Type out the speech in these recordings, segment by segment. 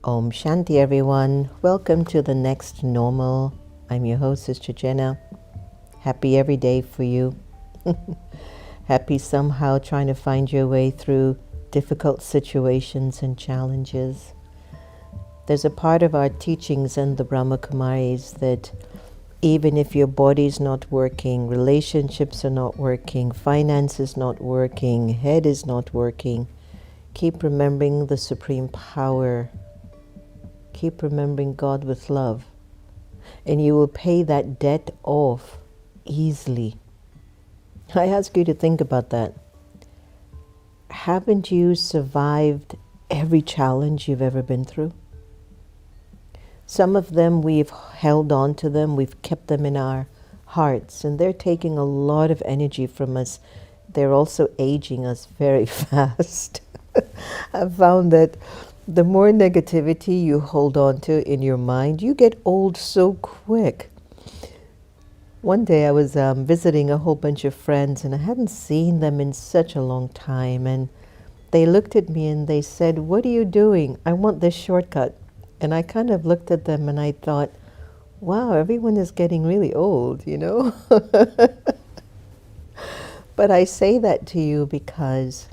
Om Shanti, everyone. Welcome to the next normal. I'm your host, Sister Jenna. Happy every day for you. Happy somehow trying to find your way through difficult situations and challenges. There's a part of our teachings in the Brahma Kumaris that even if your body's not working, relationships are not working, finance is not working, head is not working, keep remembering the Supreme Power. Keep remembering God with love, and you will pay that debt off easily. I ask you to think about that. Haven't you survived every challenge you've ever been through? Some of them we've held on to them, we've kept them in our hearts, and they're taking a lot of energy from us. They're also aging us very fast. I've found that the more negativity you hold on to in your mind, you get old so quick. One day I was visiting a whole bunch of friends, and I hadn't seen them in such a long time, and they looked at me and they said, "What are you doing? I want this shortcut." And I kind of looked at them and I thought, wow, everyone is getting really old, you know? But I say that to you because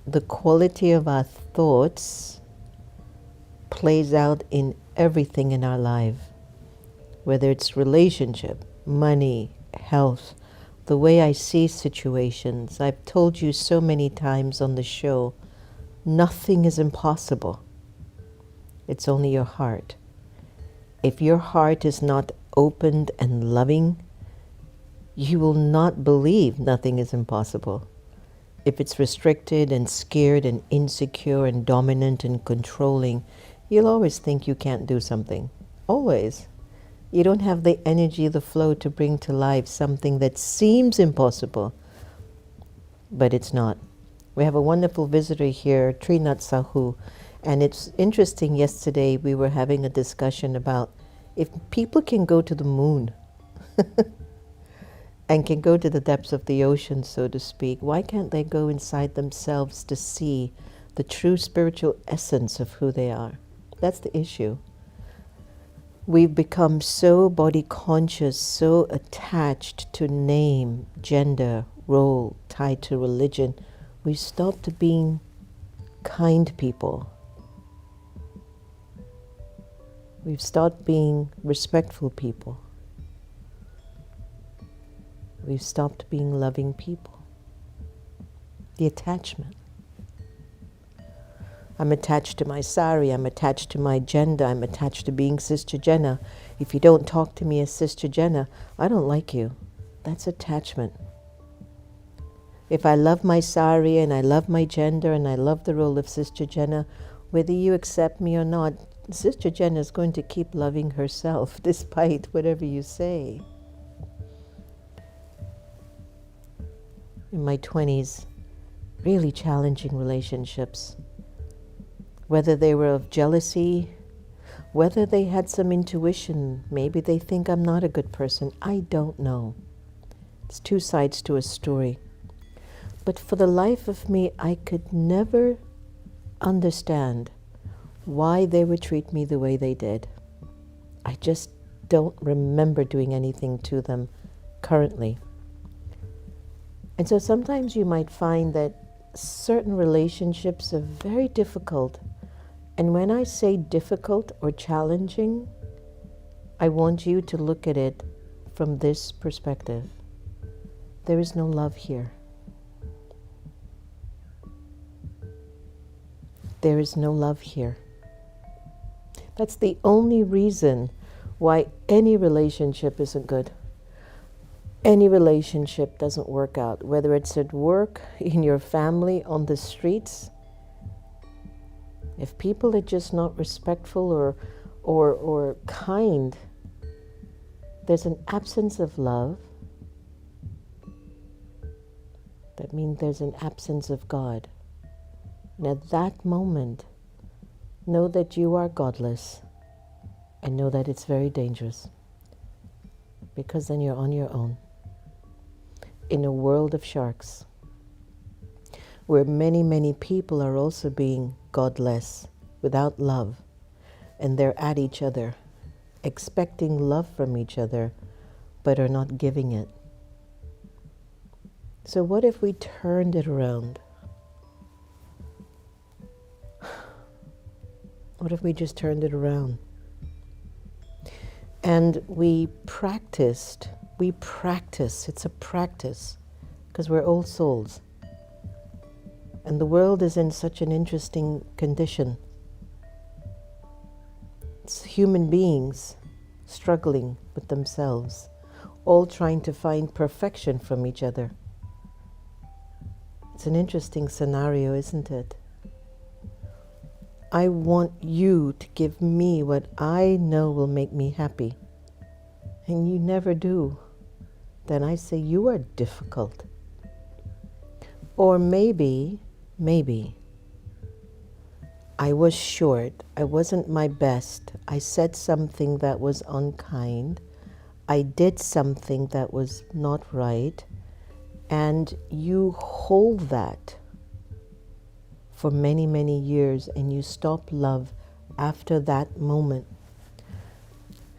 the quality of our thoughts plays out in everything in our life, whether it's relationship, money, health, the way I see situations. I've told you so many times on the show, nothing is impossible. It's only your heart. If your heart is not opened and loving, you will not believe nothing is impossible. If it's restricted and scared and insecure and dominant and controlling, you'll always think you can't do something. Always. You don't have the energy, the flow to bring to life something that seems impossible, but it's not. We have a wonderful visitor here, Trinat Sahu, and it's interesting, yesterday we were having a discussion about if people can go to the moon and can go to the depths of the ocean, so to speak, why can't they go inside themselves to see the true spiritual essence of who they are? That's the issue. We've become so body conscious, so attached to name, gender, role, tied to religion. We've stopped being kind people. We've stopped being respectful people. We've stopped being loving people. The attachment. I'm attached to my sari, I'm attached to my gender, I'm attached to being Sister Jenna. If you don't talk to me as Sister Jenna, I don't like you. That's attachment. If I love my sari and I love my gender and I love the role of Sister Jenna, whether you accept me or not, Sister Jenna is going to keep loving herself despite whatever you say. In my 20s, really challenging relationships. Whether they were of jealousy, whether they had some intuition, maybe they think I'm not a good person, I don't know. It's two sides to a story. But for the life of me, I could never understand why they would treat me the way they did. I just don't remember doing anything to them currently. And so sometimes you might find that certain relationships are very difficult. And when I say difficult or challenging, I want you to look at it from this perspective. There is no love here. There is no love here. That's the only reason why any relationship isn't good. Any relationship doesn't work out, whether it's at work, in your family, on the streets. If people are just not respectful or kind, there's an absence of love. That means there's an absence of God. And at that moment, know that you are godless and know that it's very dangerous, because then you're on your own in a world of sharks, where many, many people are also being godless, without love. and they're at each other, expecting love from each other, but are not giving it. So what if we turned it around? What if we just turned it around? And we practice, it's a practice, because we're old souls. And the world is in such an interesting condition. It's human beings struggling with themselves, all trying to find perfection from each other. It's an interesting scenario, isn't it? I want you to give me what I know will make me happy. And you never do. Then I say you are difficult. Or maybe, I was short. I wasn't my best. I said something that was unkind. I did something that was not right. And you hold that for many, many years, and you stop love after that moment.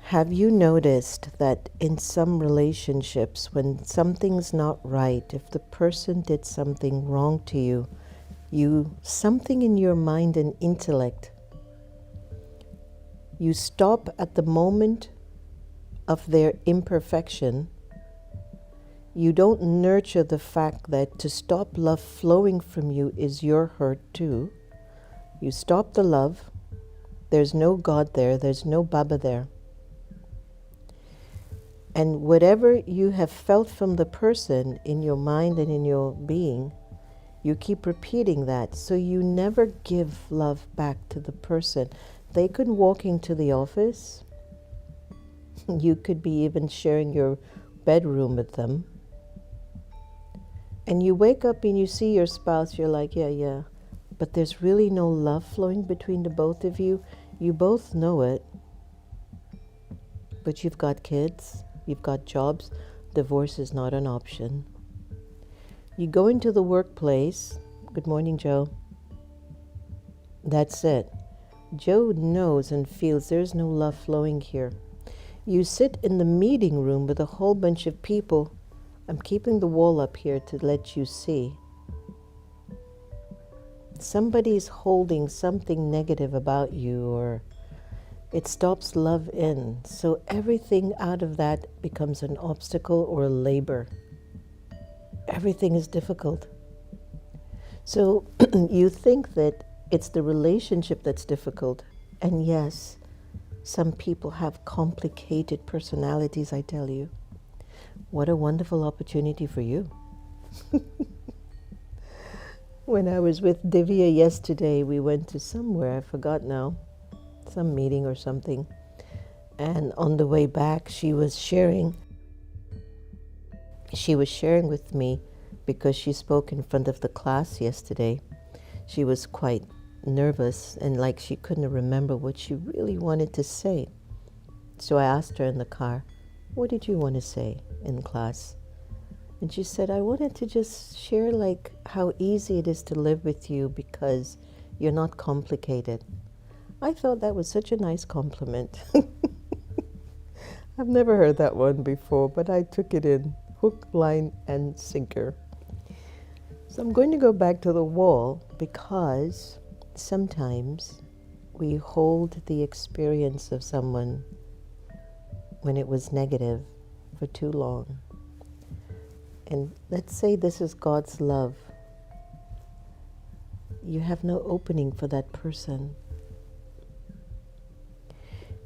Have you noticed that in some relationships, when something's not right, if the person did something wrong to you, something in your mind and intellect, you stop at the moment of their imperfection. You don't nurture the fact that to stop love flowing from you is your hurt too. You stop the love. There's no God there. There's no Baba there. And whatever you have felt from the person in your mind and in your being, you keep repeating that. So you never give love back to the person. They could walk into the office. You could be even sharing your bedroom with them. And you wake up and you see your spouse, you're like, yeah. But there's really no love flowing between the both of you. You both know it. But you've got kids, you've got jobs. Divorce is not an option. You go into the workplace. Good morning, Joe. That's it. Joe knows and feels there's no love flowing here. You sit in the meeting room with a whole bunch of people. I'm keeping the wall up here to let you see. Somebody's holding something negative about you, or it stops love in. So everything out of that becomes an obstacle or a labor. Everything is difficult. So you think that it's the relationship that's difficult. And yes, some people have complicated personalities, I tell you. What a wonderful opportunity for you. When I was with Divya yesterday, we went to somewhere, I forgot now, some meeting or something. And on the way back, she was sharing with me, because she spoke in front of the class yesterday. She was quite nervous and like she couldn't remember what she really wanted to say. So I asked her in the car, what did you want to say in class? And she said, I wanted to just share like how easy it is to live with you because you're not complicated. I thought that was such a nice compliment. I've never heard that one before, but I took it in hook, line, and sinker. So I'm going to go back to the wall because sometimes we hold the experience of someone when it was negative for too long. And let's say this is God's love. You have no opening for that person.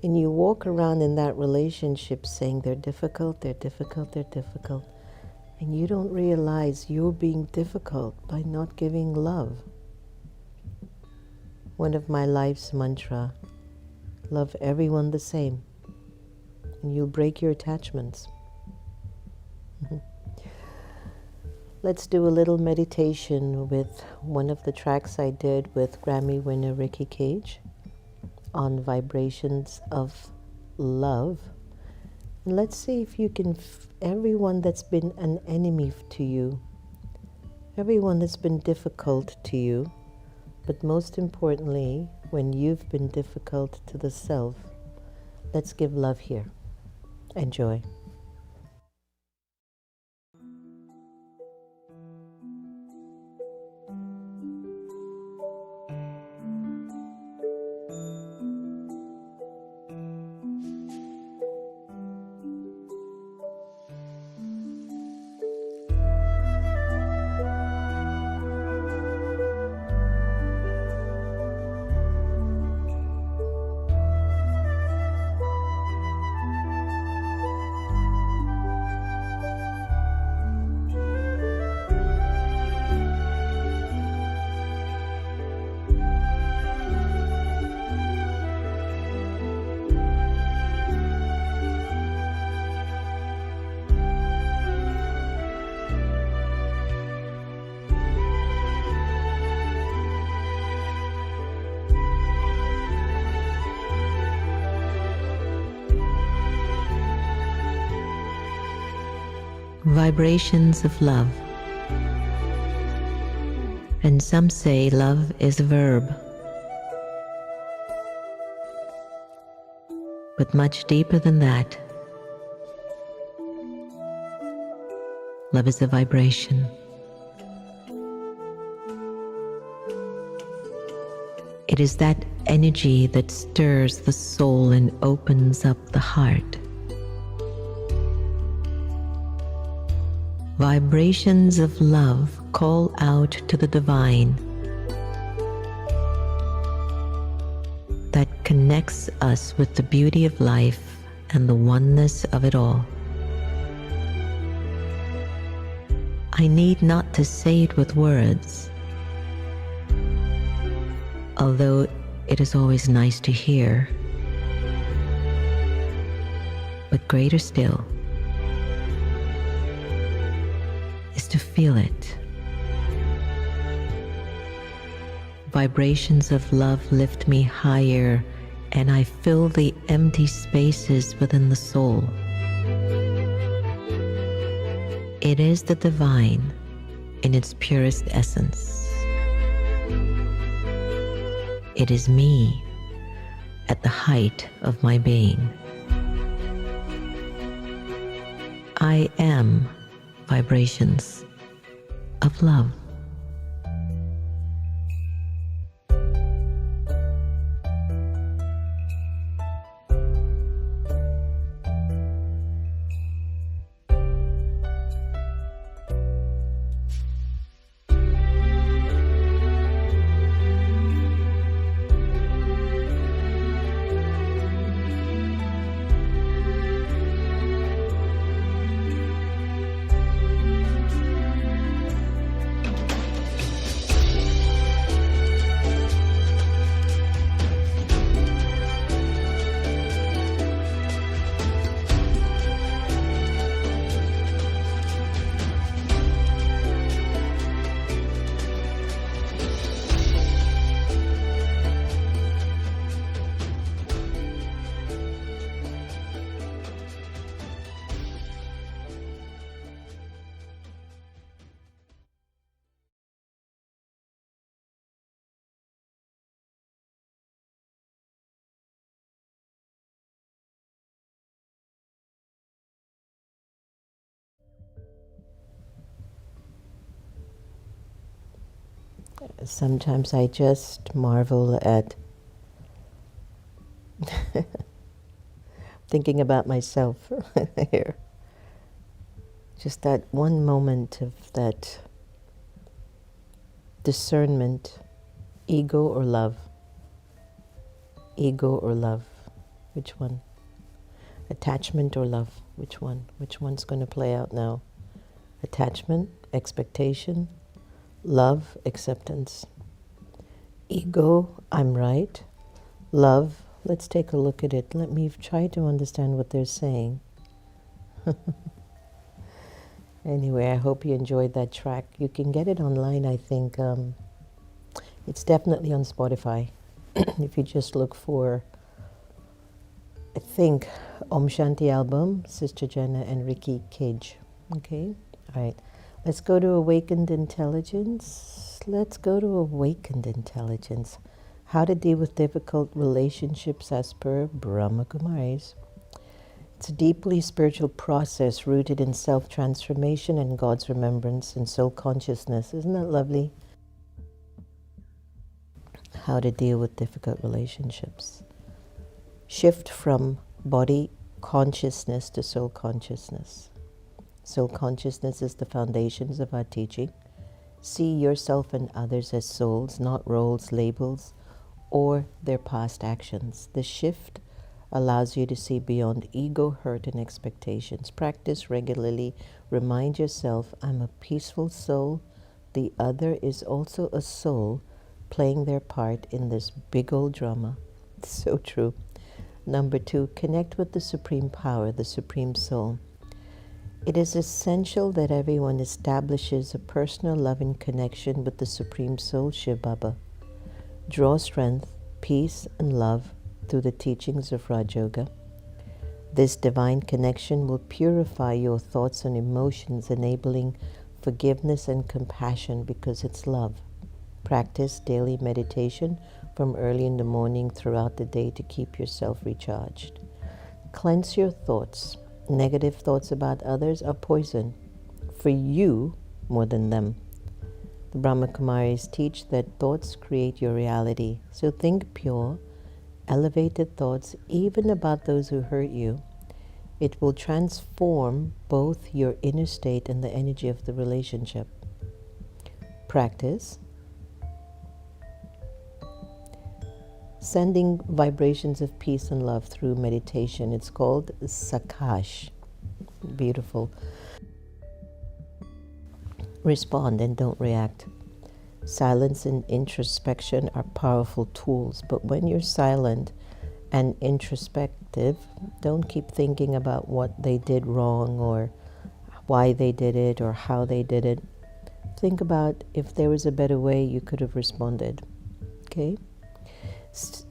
And you walk around in that relationship saying they're difficult, they're difficult, they're difficult. And you don't realize you're being difficult by not giving love. One of my life's mantra, love everyone the same. And you'll break your attachments. Let's do a little meditation with one of the tracks I did with Grammy winner Ricky Cage on vibrations of love. And let's see if you can, everyone that's been an enemy to you, everyone that's been difficult to you, but most importantly, when you've been difficult to the self, let's give love here. Enjoy. Vibrations of love. And some say love is a verb. But much deeper than that, love is a vibration. It is that energy that stirs the soul and opens up the heart. Vibrations of love call out to the divine that connects us with the beauty of life and the oneness of it all. I need not to say it with words, although it is always nice to hear, but greater still is to feel it. Vibrations of love lift me higher, and I fill the empty spaces within the soul. It is the divine in its purest essence. It is me at the height of my being. I am vibrations of love. Sometimes I just marvel at thinking about myself here. Just that one moment of that discernment, ego or love? Ego or love? Which one? Attachment or love? Which one? Which one's going to play out now? Attachment, expectation, love, acceptance. Ego, I'm right. Love, let's take a look at it. Let me try to understand what they're saying. Anyway, I hope you enjoyed that track. You can get it online, I think. It's definitely on Spotify. If you just look for, I think, Om Shanti album, Sister Jenna and Ricky Cage. Okay? All right. Let's go to Awakened Intelligence. Let's go to Awakened Intelligence. How to deal with difficult relationships as per Brahma Kumaris. It's a deeply spiritual process rooted in self-transformation and God's remembrance and soul consciousness. Isn't that lovely? How to deal with difficult relationships. Shift from body consciousness to soul consciousness. Soul consciousness is the foundations of our teaching. See yourself and others as souls, not roles, labels, or their past actions. The shift allows you to see beyond ego, hurt, and expectations. Practice regularly. Remind yourself, I'm a peaceful soul. The other is also a soul playing their part in this big old drama. It's so true. Number 2, connect with the Supreme Power, the Supreme Soul. It is essential that everyone establishes a personal loving connection with the Supreme Soul, Shiv Baba. Draw strength, peace, and love through the teachings of Raj Yoga. This divine connection will purify your thoughts and emotions, enabling forgiveness and compassion because it's love. Practice daily meditation from early in the morning throughout the day to keep yourself recharged. Cleanse your thoughts. Negative thoughts about others are poison for you more than them. The Brahma Kumaris teach that thoughts create your reality. So think pure, elevated thoughts, even about those who hurt you. It will transform both your inner state and the energy of the relationship. Practice sending vibrations of peace and love through meditation. It's called Sakash. Beautiful. Respond and don't react. Silence and introspection are powerful tools, but when you're silent and introspective, don't keep thinking about what they did wrong or why they did it or how they did it. Think about if there was a better way you could have responded. Okay?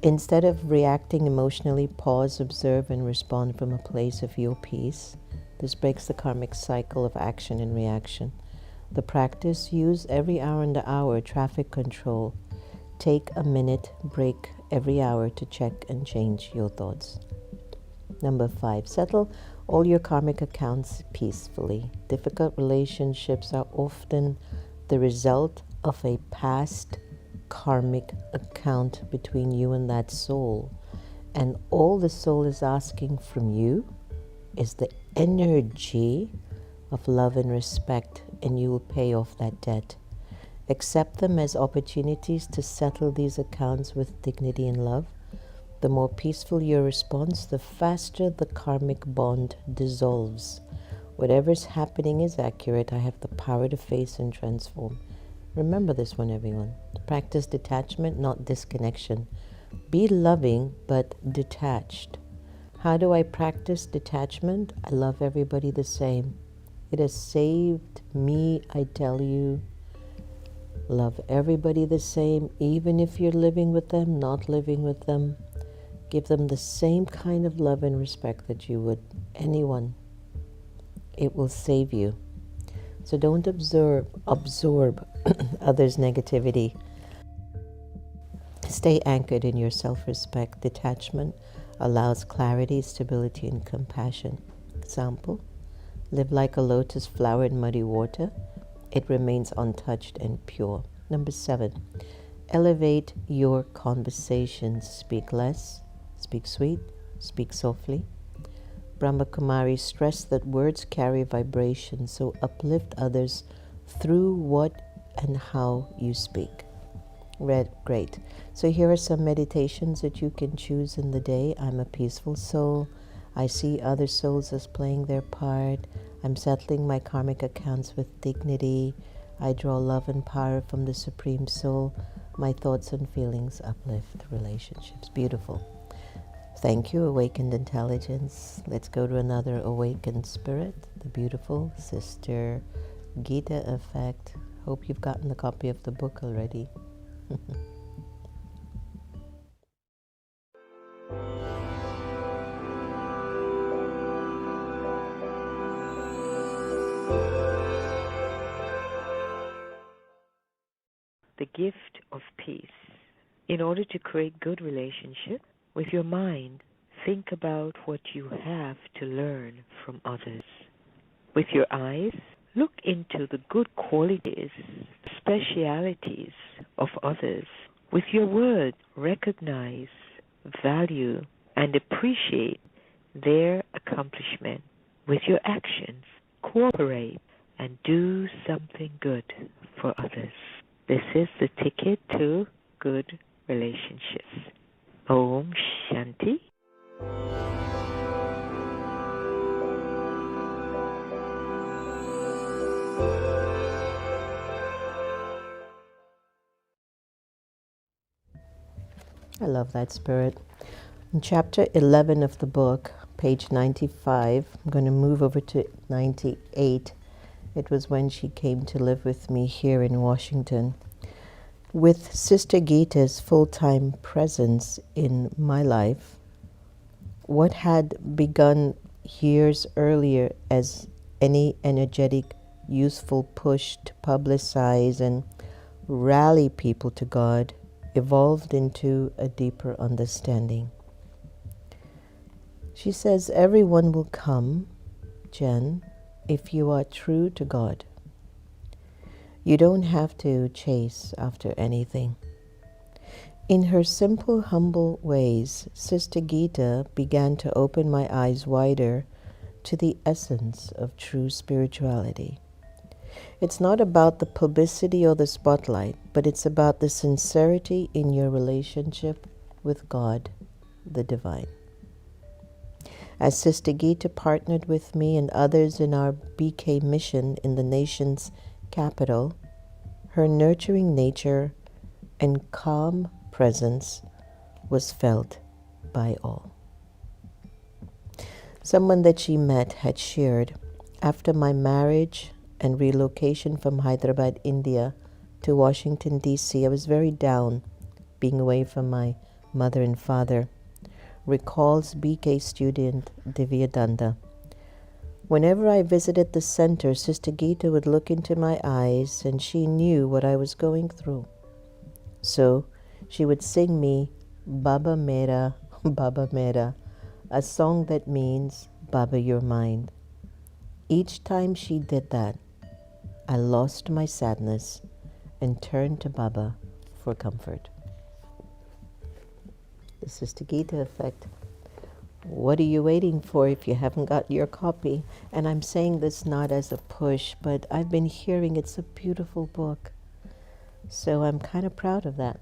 Instead of reacting emotionally, pause, observe, and respond from a place of your peace. This breaks the karmic cycle of action and reaction. The practice, use every hour in the hour traffic control. Take a minute break every hour to check and change your thoughts. Number 5, settle all your karmic accounts peacefully. Difficult relationships are often the result of a past karmic account between you and that soul. And all the soul is asking from you is the energy of love and respect, and you will pay off that debt. Accept them as opportunities to settle these accounts with dignity and love. The more peaceful your response, the faster the karmic bond dissolves. Whatever's happening is accurate. I have the power to face and transform. Remember this one, everyone. Practice detachment, not disconnection. Be loving, but detached. How do I practice detachment? I love everybody the same. It has saved me, I tell you. Love everybody the same, even if you're living with them, not living with them. Give them the same kind of love and respect that you would anyone. It will save you. So don't absorb others' negativity. Stay anchored in your self-respect. Detachment allows clarity, stability, and compassion. Example, live like a lotus flower in muddy water. It remains untouched and pure. Number 7, elevate your conversations. Speak less, speak sweet, speak softly. Brahma Kumaris stress that words carry vibration, so uplift others through what and how you speak. Great. So here are some meditations that you can choose in the day. I'm a peaceful soul. I see other souls as playing their part. I'm settling my karmic accounts with dignity. I draw love and power from the Supreme Soul. My thoughts and feelings uplift relationships. Beautiful. Thank you, awakened intelligence. Let's go to another awakened spirit, the beautiful Sister Gita Effect. Hope you've gotten a copy of the book already. The gift of peace. In order to create good relationship with your mind, think about what you have to learn from others. With your eyes, look into the good qualities, specialities of others. With your words, recognize, value, and appreciate their accomplishment. With your actions, cooperate and do something good for others. This is the ticket to good relationships. Om Shanti. I love that spirit. In chapter 11 of the book, page 95, I'm going to move over to 98. It was when she came to live with me here in Washington. With Sister Gita's full-time presence in my life, what had begun years earlier as any energetic, useful push to publicize and rally people to God evolved into a deeper understanding. She says, everyone will come, Jen, if you are true to God. You don't have to chase after anything. In her simple, humble ways, Sister Gita began to open my eyes wider to the essence of true spirituality. It's not about the publicity or the spotlight, but it's about the sincerity in your relationship with God, the Divine. As Sister Gita partnered with me and others in our BK mission in the nation's capital, her nurturing nature and calm presence was felt by all. Someone that she met had shared, after my marriage and relocation from Hyderabad, India to Washington D.C., I was very down being away from my mother and father. Recalls BK student Divya Danda. Whenever I visited the center, Sister Gita would look into my eyes and she knew what I was going through. So she would sing me Baba Mera, a song that means, Baba, you're mine. Each time she did that, I lost my sadness and turned to Baba for comfort. The Sister Gita effect. What are you waiting for if you haven't got your copy? And I'm saying this not as a push, but I've been hearing it's a beautiful book. So I'm kind of proud of that.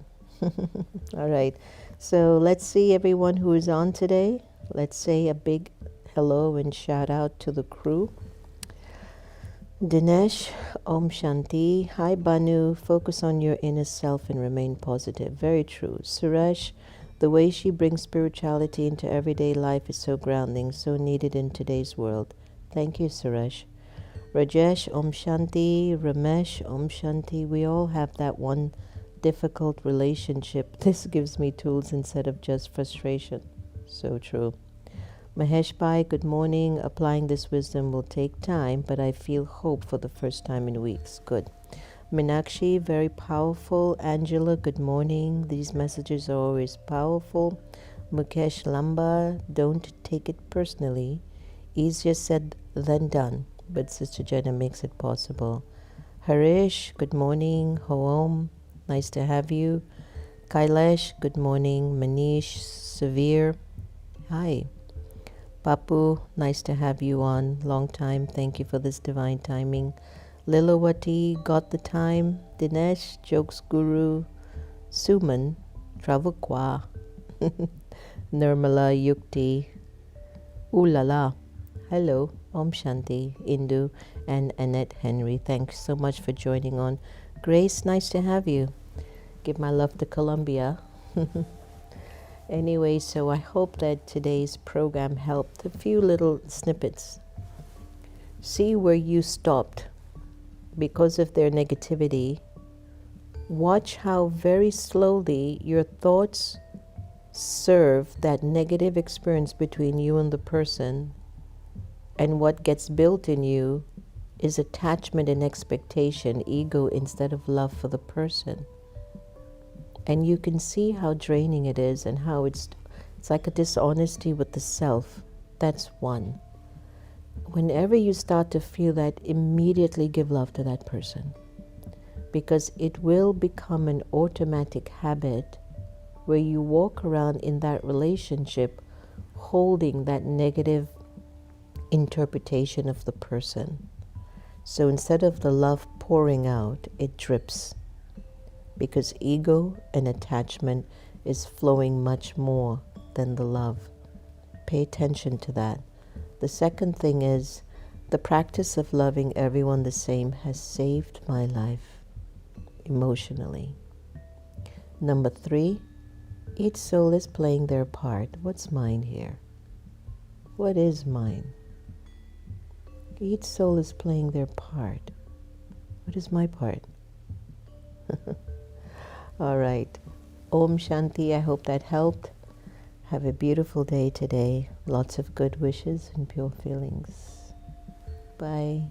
All right. So let's see everyone who is on today. Let's say a big hello and shout out to the crew. Dinesh, Om Shanti. Hi Banu, focus on your inner self and remain positive. Very true. Suresh, the way she brings spirituality into everyday life is so grounding, so needed in today's world. Thank you, Suresh. Rajesh, Om Shanti. Ramesh, Om Shanti. We all have that one difficult relationship. This gives me tools instead of just frustration. So true. Mahesh Bhai, good morning. Applying this wisdom will take time, but I feel hope for the first time in weeks. Good. Meenakshi, very powerful. Angela, good morning. These messages are always powerful. Mukesh Lamba, don't take it personally. Easier said than done, but Sister Jenna makes it possible. Harish, good morning. Hoom, nice to have you. Kailash, good morning. Manish, Severe, hi. Papu, nice to have you on. Long time. Thank you for this divine timing. Lilawati, got the time. Dinesh, Jokes Guru. Suman, Travel Kwa. Nirmala, Yukti. Ooh la la. Hello, Om Shanti, Indu, and Annette Henry. Thanks so much for joining on. Grace, nice to have you. Give my love to Colombia. Anyway, so I hope that today's program helped. A few little snippets. See where you stopped because of their negativity. Watch how very slowly your thoughts serve that negative experience between you and the person, and what gets built in you is attachment and expectation, ego instead of love for the person. And you can see how draining it is and how it's like a dishonesty with the self. That's one. Whenever you start to feel that, immediately give love to that person, because it will become an automatic habit where you walk around in that relationship holding that negative interpretation of the person. So instead of the love pouring out, it drips, because ego and attachment is flowing much more than the love. Pay attention to that. The second thing is, the practice of loving everyone the same has saved my life emotionally. Number 3, each soul is playing their part. What's mine here? What is mine? Each soul is playing their part. What is my part? All right. Om Shanti. I hope that helped. Have a beautiful day today. Lots of good wishes and pure feelings. Bye.